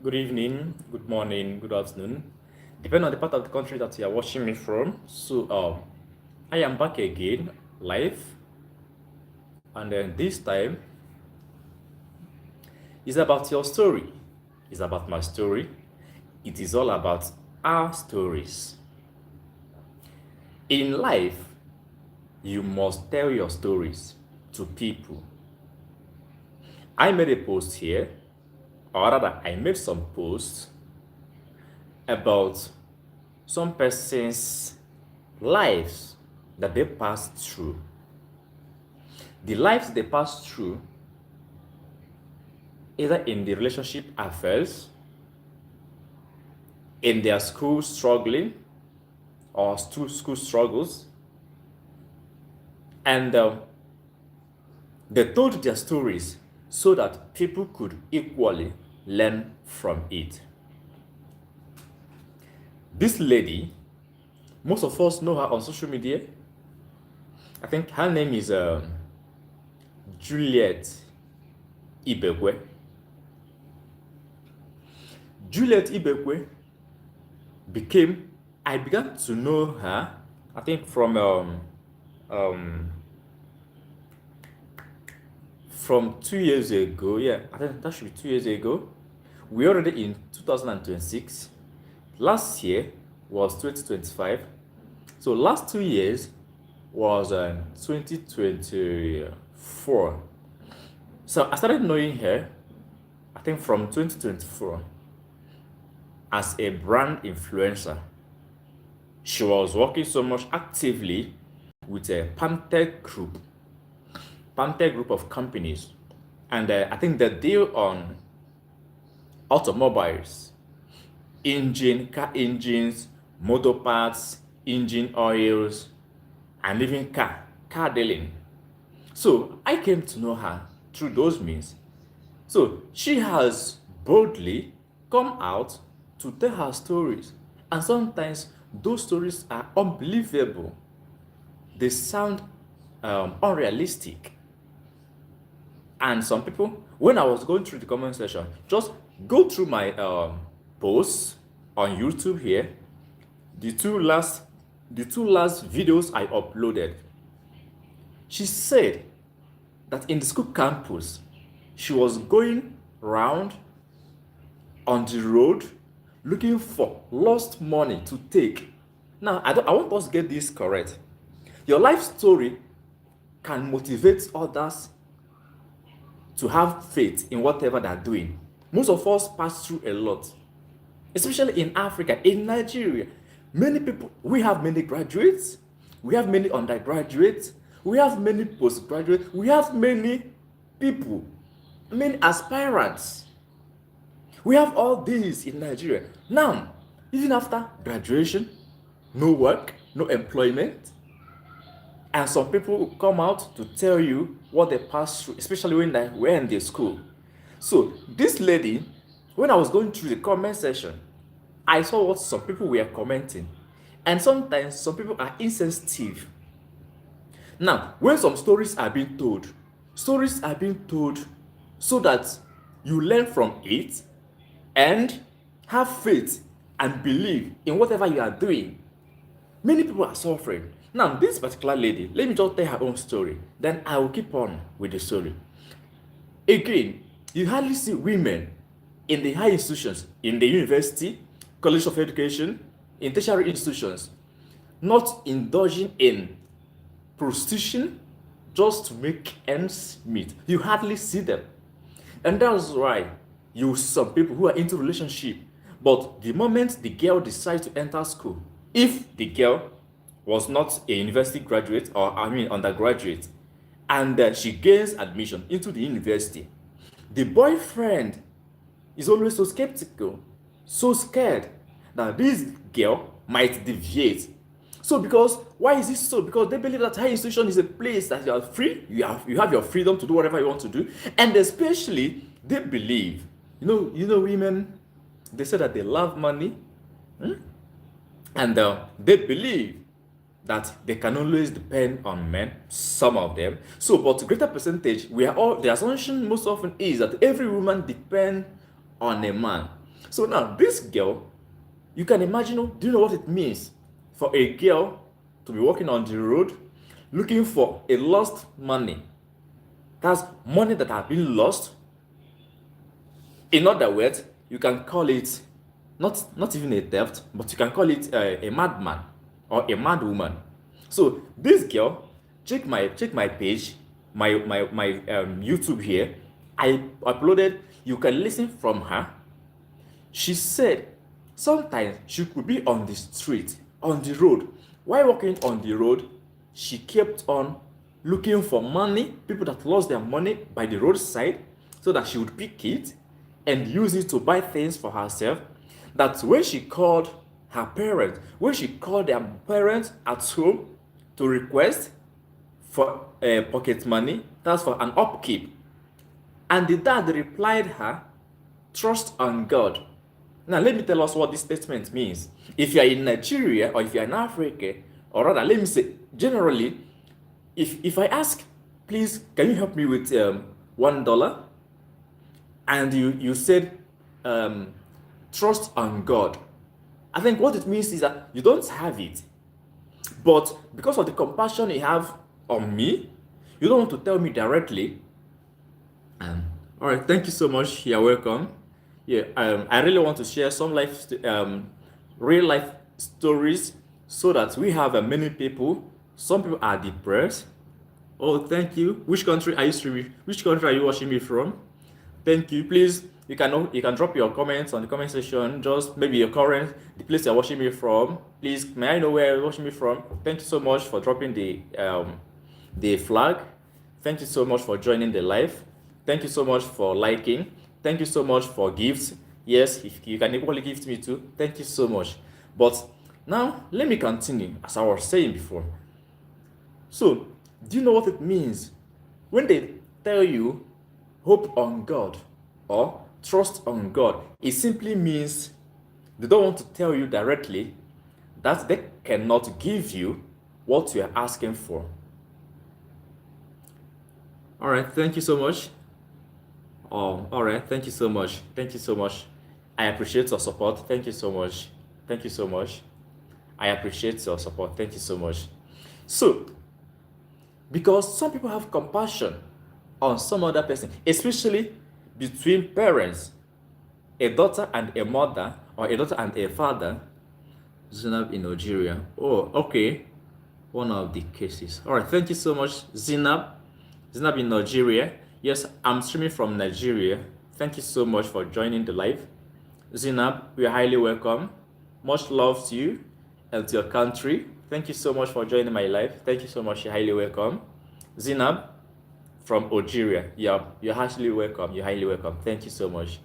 good evening, good morning, good afternoon, depending on the part of the country that you are watching me from. I am back again, live, and then this time is about your story. It's about my story. It is all about our stories. In life, you must tell your stories to people. I made a post here, or rather, I made some posts about some person's lives that they passed through. The lives they passed through, either in the relationship affairs, in their school struggling, or school struggles, and they told their stories so that people could equally learn from it. This lady, most of us know her on social media. I think her name is Juliet Ibekwe. Juliet Ibekwe I began to know her, I think from 2 years ago. Yeah, I think that should be 2 years ago. We're already in 2026. Last year was 2025. So last 2 years was 2024. So I started knowing her, I think from 2024, as a brand influencer. She was working so much actively with a Pantech group of companies. And I think the deal on automobiles, car engines, motor parts, engine oils, and even car dealing. So I came to know her through those means. So she has boldly come out to tell her stories. And sometimes those stories are unbelievable. They sound unrealistic. And some people, when I was going through the comment section, just go through my posts on YouTube here, the two last videos I uploaded. She said that in the school campus, she was going around on the road looking for lost money to take. Now, I want us to get this correct. Your life story can motivate others to have faith in whatever they're doing. Most of us pass through a lot, especially in Africa, in Nigeria. Many people, we have many graduates, we have many undergraduates, we have many postgraduates, we have many people, many aspirants. We have all these in Nigeria. Now, even after graduation, no work, no employment, and some people will come out to tell you what they passed through, especially when they were in the school. So this lady, when I was going through the comment section, I saw what some people were commenting. And sometimes some people are insensitive. Now, when some stories are being told so that you learn from it and have faith and believe in whatever you are doing. Many people are suffering. Now, this particular lady, let me just tell her own story. Then I will keep on with the story. Again, you hardly see women in the high institutions, in the university, college of education, in tertiary institutions, not indulging in prostitution just to make ends meet. You hardly see them. And that's why you see some people who are into relationship, but the moment the girl decides to enter school, if the girl was not a university graduate or undergraduate, and she gains admission into the university, the boyfriend is always so skeptical, so scared that this girl might deviate. So why is this so? Because they believe that higher institution is a place that you are free, you have your freedom to do whatever you want to do, and especially they believe, women, they say that they love money, and they believe that they can always depend on men, some of them. So, but greater percentage, the assumption most often is that every woman depends on a man. So now this girl, you can imagine, do you know what it means for a girl to be walking on the road looking for a lost money? That's money that has been lost. In other words, you can call it not even a theft, but you can call it a madman or a mad woman. So this girl, check my page, my YouTube here. I uploaded. You can listen from her. She said sometimes she could be on the street, on the road. While walking on the road, she kept on looking for money, people that lost their money by the roadside, so that she would pick it and use it to buy things for herself. That when she called her parents, when she called their parents at home to request for pocket money, that's for an upkeep. And the dad replied her, trust on God. Now, let me tell us what this statement means. If you are in Nigeria or if you are in Africa, or rather, let me say, generally, if I ask, please, can you help me with $1? And you said, trust on God. I think what it means is that you don't have it. But because of the compassion you have on me, you don't want to tell me directly. All right, thank you so much. You're welcome. Yeah, I really want to share some real life stories so that we have many people. Some people are depressed. Oh, thank you. Which country are you streaming? Which country are you watching me from? Thank you. Please, you can drop your comments on the comment section. Just maybe your current, the place you're watching me from. Please, may I know where you're watching me from? Thank you so much for dropping the flag. Thank you so much for joining the live. Thank you so much for liking. Thank you so much for gifts. Yes, if you can equally gift me too. Thank you so much. But now let me continue as I was saying before. So, do you know what it means when they tell you hope on God or trust on God? It simply means they don't want to tell you directly that they cannot give you what you are asking for. All right, thank you so much. Oh, all right, thank you so much. Thank you so much. I appreciate your support. Thank you so much. Thank you so much. I appreciate your support. Thank you so much. So, because some people have compassion on some other person, especially between parents, a daughter and a mother, or a daughter and a father. Zainab in Nigeria. Oh, okay. One of the cases. All right, thank you so much, Zainab. Zainab in Nigeria. Yes, I'm streaming from Nigeria. Thank you so much for joining the live. Zainab, we are highly welcome. Much love to you and to your country. Thank you so much for joining my live. Thank you so much. You're highly welcome. Zainab from Algeria. Yeah, you're highly welcome. You're highly welcome. Thank you so much.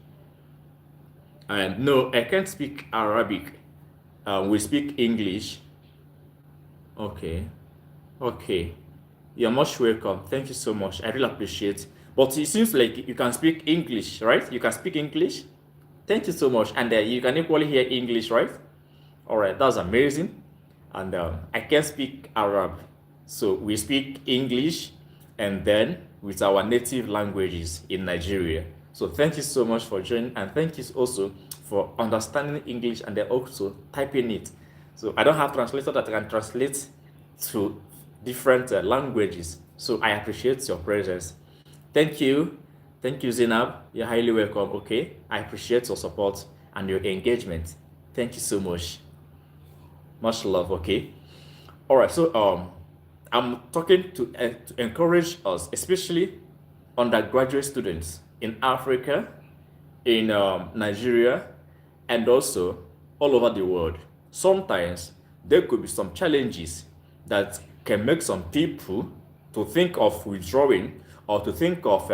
And no, I can't speak Arabic. We speak English. Okay. Okay. You're much welcome. Thank you so much. I really appreciate. But it seems like you can speak English, right? You can speak English. Thank you so much. And you can equally hear English, right? All right, that's amazing. And I can speak Arab. So we speak English and then with our native languages in Nigeria. So thank you so much for joining, and thank you also for understanding English and then also typing it. So I don't have translator that can translate to different languages. So I appreciate your presence. Thank you. Thank you, Zainab. You're highly welcome. Okay. I appreciate your support and your engagement. Thank you so much. Much love. Okay. All right. So I'm talking to encourage us, especially undergraduate students in Africa, in Nigeria, and also all over the world. Sometimes there could be some challenges that can make some people to think of withdrawing or to think of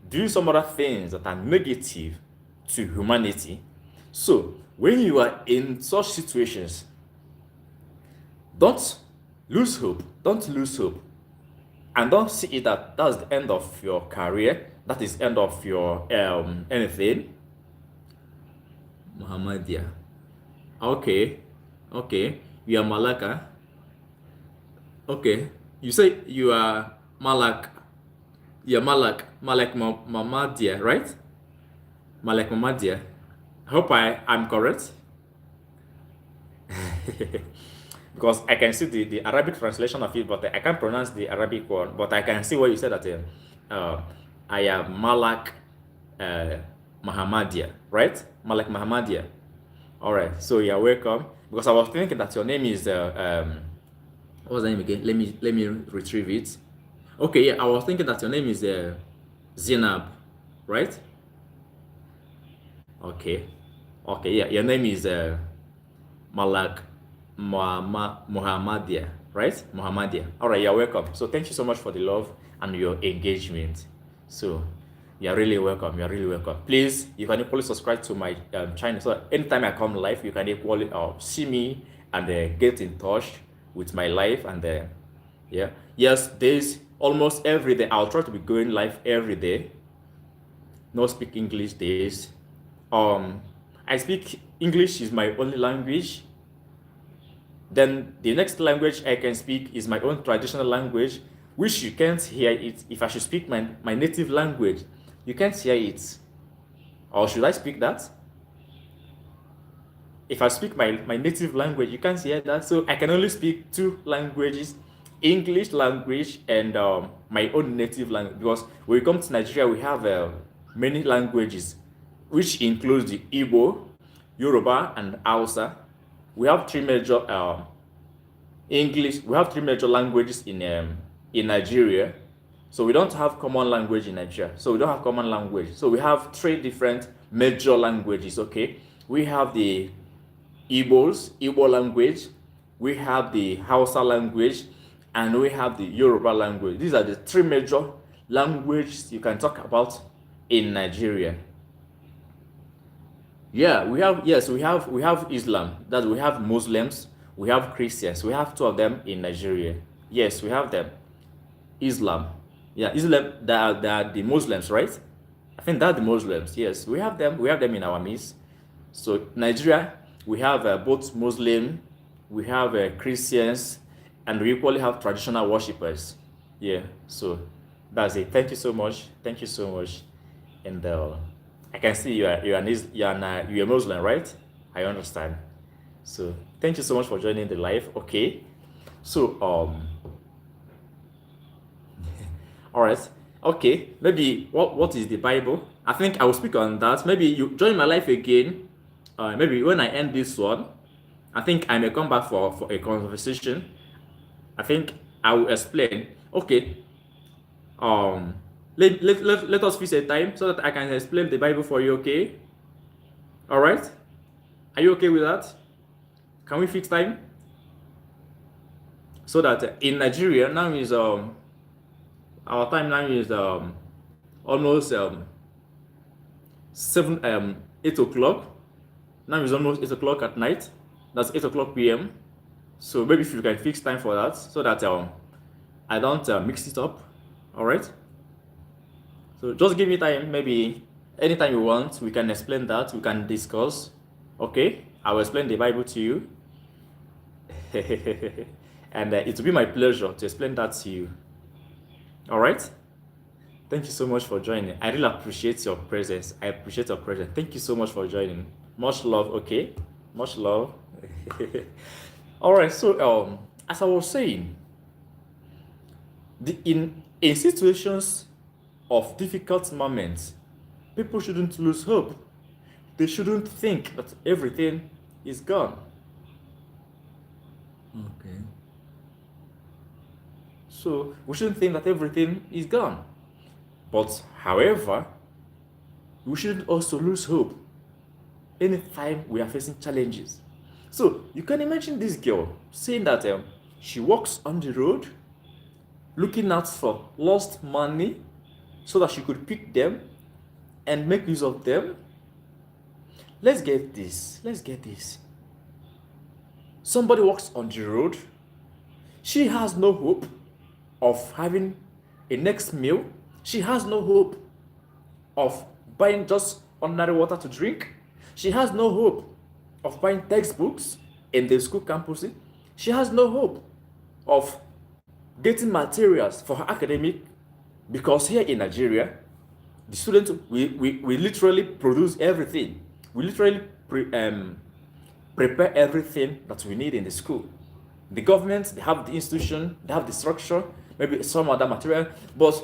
doing some other things that are negative to humanity. So when you are in such situations, don't lose hope. Don't lose hope. And don't see it that that's the end of your career. That is end of your anything. Muhammadia. Okay. Okay. You are Malaka. Okay. You say you are Malak. You're Malak. Malak Mamadia, right? Malak Mamadia. I hope I'm correct. Because I can see the Arabic translation of it, but I can't pronounce the Arabic one. But I can see what you said that I am Malak uh, Mahamadia, right? Malak Mahamadia. All right, so you're welcome. Because I was thinking that your name is what was the name again? Let me retrieve it. Okay, yeah, I was thinking that your name is Zainab, right? Okay, okay, yeah, your name is Malak Muhammadia, right? Muhammadia. All right, you're welcome. So thank you so much for the love and your engagement. So you're really welcome. You're really welcome. Please, you can equally subscribe to my channel so that anytime I come live, you can equally see me and get in touch with my life. And yeah, yes, days almost every day. I'll try to be going live every day. No speak English days. I speak English is my only language. Then the next language I can speak is my own traditional language, which you can't hear it. If I should speak my native language, you can't hear it. Or should I speak that? If I speak my native language, you can't hear that. So I can only speak two languages, English language and my own native language. Because when we come to Nigeria, we have many languages, which includes the Igbo, Yoruba, and Hausa. We have three major English. We have three major languages in Nigeria. So we don't have common language in Nigeria. So we don't have common language. So we have three different major languages. Okay, we have the Igbo language. We have the Hausa language, and we have the Yoruba language. These are the three major languages you can talk about in Nigeria. Yeah, we have Islam. That we have Muslims, we have Christians. We have two of them in Nigeria. Yes, we have them. Islam. Yeah, Islam. That are the Muslims, right? I think that's the Muslims. Yes, we have them. We have them in our midst. So Nigeria, we have both Muslim, we have Christians, and we equally have traditional worshippers. Yeah. So that's it. Thank you so much. Thank you so much. And I can see you're a Muslim, right? I understand. So thank you so much for joining the live. Okay. So all right. Okay. Maybe what is the Bible? I think I will speak on that. Maybe you join my life again. Maybe when I end this one, I think I may come back for a conversation. I think I will explain. Okay. Let us fix a time so that I can explain the Bible for you, okay? All right? Are you okay with that? Can we fix time? So that in Nigeria, now is our time now is almost 8 o'clock. Now is almost 8 o'clock at night. That's 8 o'clock p.m. So maybe if you can fix time for that so that I don't mix it up. All right? So just give me time, maybe anytime you want, we can explain that, we can discuss. Okay, I will explain the Bible to you. And it will be my pleasure to explain that to you. All right? Thank you so much for joining. I really appreciate your presence. I appreciate your presence. Thank you so much for joining. Much love, okay? Much love. All right, so as I was saying, in situations of difficult moments, people shouldn't lose hope. They shouldn't think that everything is gone. Okay. So we shouldn't think that everything is gone. But however, we shouldn't also lose hope anytime we are facing challenges. So you can imagine this girl saying that she walks on the road looking out for lost money so that she could pick them and make use of them. Let's get this. Somebody walks on the road. She has no hope of having a next meal. She has no hope of buying just ordinary water to drink. She has no hope of buying textbooks in the school campus. She has no hope of getting materials for her academic, because here in Nigeria, the students, we literally produce everything. We literally prepare everything that we need in the school. The government, they have the institution, they have the structure, maybe some other material, but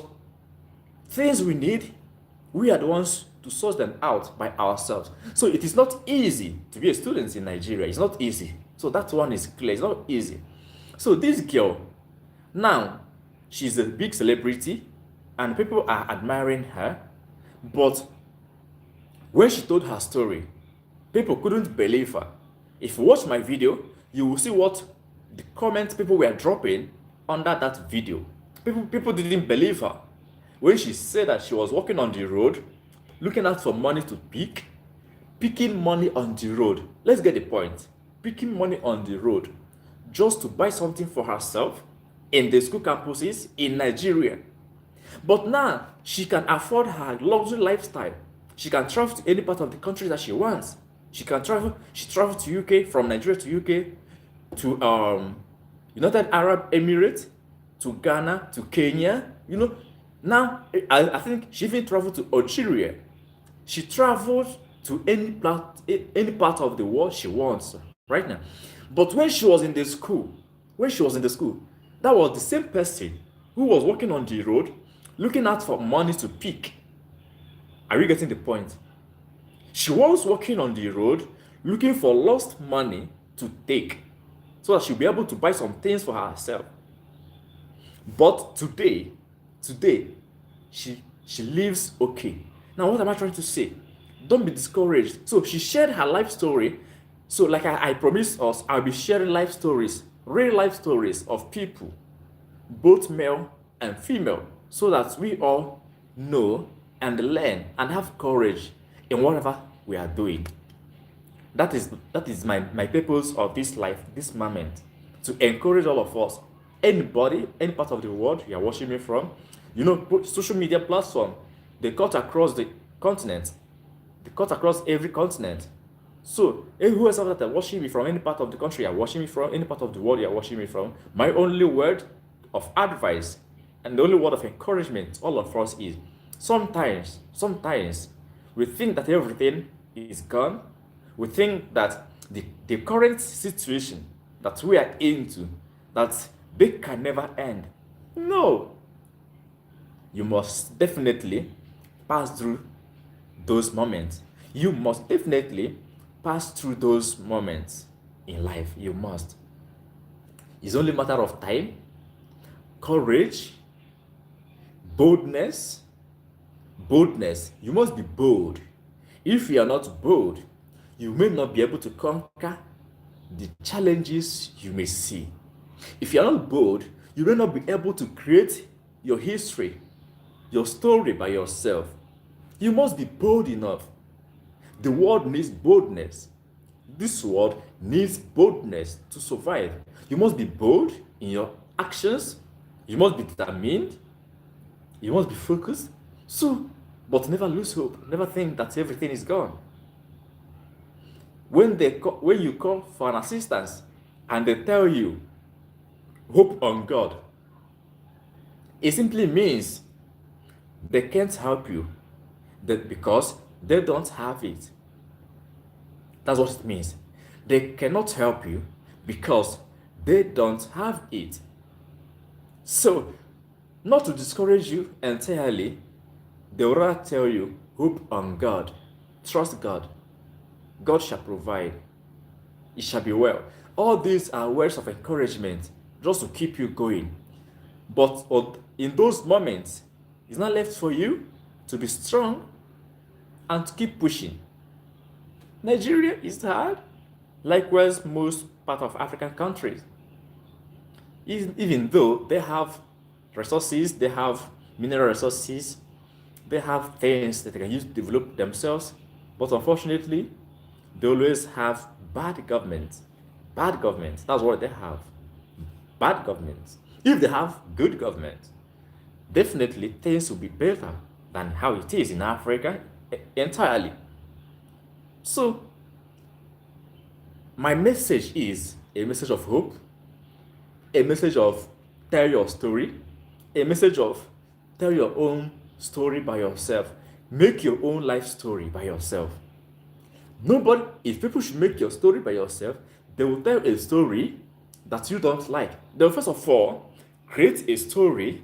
things we need, we are the ones to source them out by ourselves. So it is not easy to be a student in Nigeria. It's not easy. So that one is clear. It's not easy. So this girl, now, she's a big celebrity and people are admiring her. But when she told her story, people couldn't believe her. If you watch my video, you will see what the comments people were dropping under that video. People didn't believe her. When she said that she was walking on the road, looking out for money to picking money on the road. Let's get the point. Picking money on the road just to buy something for herself in the school campuses in Nigeria. But now she can afford her luxury lifestyle. She can travel to any part of the country that she wants. She traveled to UK, from Nigeria to UK, to United Arab Emirates, to Ghana, to Kenya. Now I think she even traveled to Algeria. She traveled to any part of the world she wants right now. But when she was in the school, that was the same person who was walking on the road, looking out for money to pick. Are you getting the point? She was walking on the road, looking for lost money to take, so that she'll be able to buy some things for herself. But today, she lives okay. Now, what am I trying to say? Don't be discouraged. So she shared her life story. So like I promised us, I'll be sharing life stories, real life stories of people, both male and female, so that we all know and learn and have courage in whatever we are doing. That is my purpose of this life, this moment, to encourage all of us. Anybody, any part of the world you are watching me from, social media platform, they cut across the continent. They cut across every continent. So, whoever that are watching me from any part of the country you are watching me from, any part of the world you are watching me from, my only word of advice and the only word of encouragement to all of us is, sometimes we think that everything is gone. We think that the current situation that we are into, that they can never end. No. You must definitely pass through those moments. You must definitely pass through those moments in life. You must. It's only a matter of time, courage, boldness. You must be bold. If you are not bold, you may not be able to conquer the challenges you may see. If you are not bold, you may not be able to create your history, your story by yourself. You must be bold enough. The world needs boldness. This world needs boldness to survive. You must be bold in your actions. You must be determined. You must be focused. But never lose hope. Never think that everything is gone. When you call for an assistance and they tell you, hope on God, it simply means they can't help you because they don't have it. That's what it means. They cannot help you because they don't have it. So, not to discourage you entirely, they will rather tell you, hope on God, trust God. God shall provide. It shall be well. All these are words of encouragement just to keep you going. But in those moments, it's not left for you to be strong and to keep pushing. Nigeria is hard, likewise most part of African countries. Even though they have resources, they have mineral resources, they have things that they can use to develop themselves, but unfortunately, they always have bad government. Bad government, that's what they have. Bad government. If they have good government, definitely things will be better than how it is in Africa entirely. So, my message is a message of hope, a message of tell your story, a message of tell your own story by yourself. Make your own life story by yourself. Nobody, if people should make your story by yourself, they will tell a story that you don't like. They will first of all create a story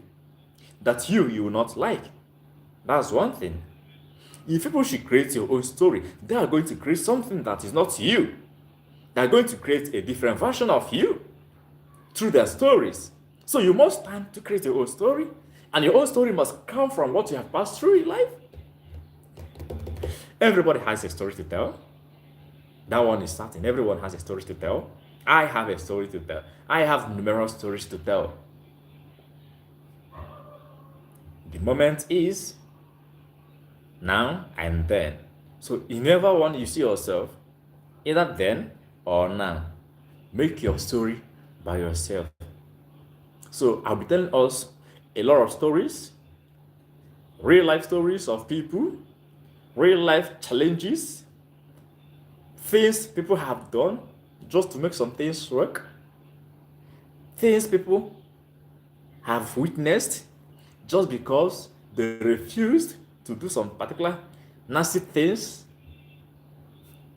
that you will not like. That's one thing. If people should create your own story, they are going to create something that is not you. They are going to create a different version of you through their stories. So you must time to create your own story, and your own story must come from what you have passed through in life. Everybody has a story to tell. That one is certain. Everyone has a story to tell. I have a story to tell. I have numerous stories to tell. The moment is now and then. So in every one you see yourself, either then or now. Make your story by yourself. So I'll be telling us a lot of stories, real life stories of people, real life challenges, things people have done just to make some things work, things people have witnessed just because they refused to do some particular nasty things,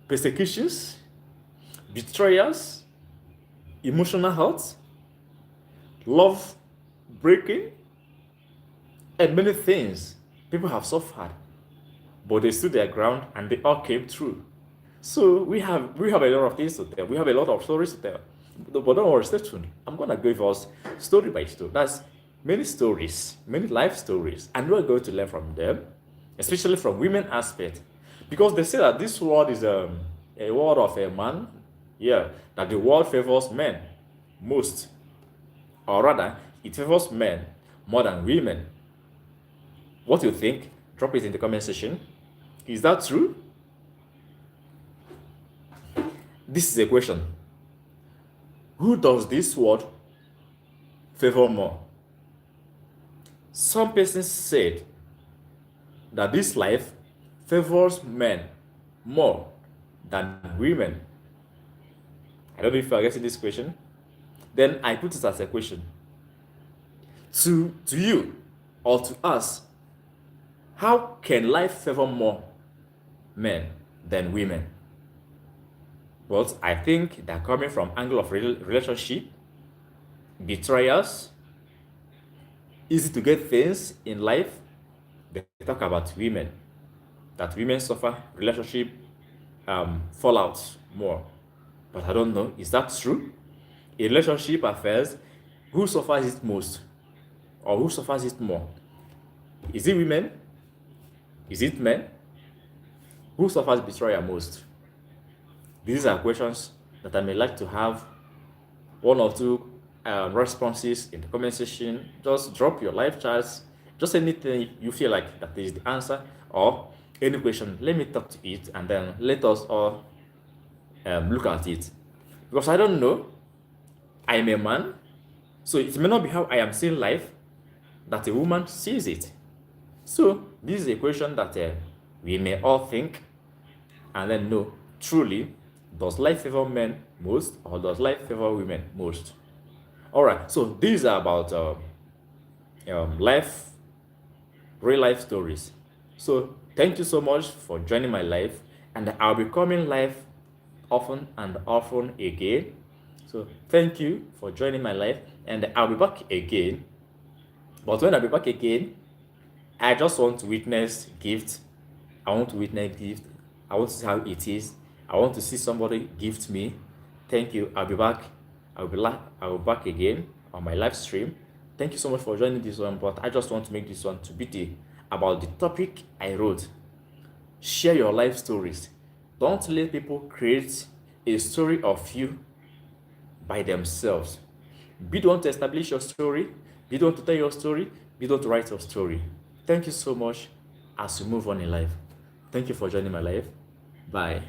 persecutions, betrayals, emotional hurt, love breaking, and many things people have suffered, but they stood their ground and they all came through. So we have a lot of things to tell. We have a lot of stories to tell. But don't worry, stay tuned. I'm gonna give us story by story. That's many stories, many life stories, and we're going to learn from them, especially from women aspect, because they say that this world is a world of a man. Yeah, that the world favors men most, or rather, it favors men more than women. What do you think? Drop it in the comment section. Is that true? This is a question. Who does this world favor more? Some persons said that this life favors men more than women. I don't know if you are getting this question. Then I put it as a question. To you or to us, how can life favor more men than women? But I think they're coming from angle of relationship, betrayals, easy to get things in life. They talk about women, that women suffer relationship fallout more. But I don't know, is that true? In relationship affairs, who suffers it most? Or who suffers it more? Is it women? Is it men? Who suffers betrayal most? These are questions that I may like to have one or two responses in the comment section. Just drop your live chats, just anything you feel like that is the answer, or any question. Let me talk to it, and then let us all look at it. Because I don't know, I'm a man, so it may not be how I am seeing life that a woman sees it. So this is a question that we may all think, and then know, truly, does life favor men most, or does life favor women most? All right, so these are about life, real life stories. So thank you so much for joining my life, and I'll be coming live often and often again. So thank you for joining my life, and I'll be back again. But when I'll be back again, I just want to witness gift. I want to witness gift. I want to see how it is. I want to see somebody gift me. Thank you. I'll be back. I'll be back again on my live stream. Thank you so much for joining this one. But I just want to make this one to be about the topic I wrote. Share your life stories. Don't let people create a story of you by themselves. Be the one to establish your story. Be the one to tell your story. Be the one to write your story. Thank you so much as you move on in life. Thank you for joining my life. Bye.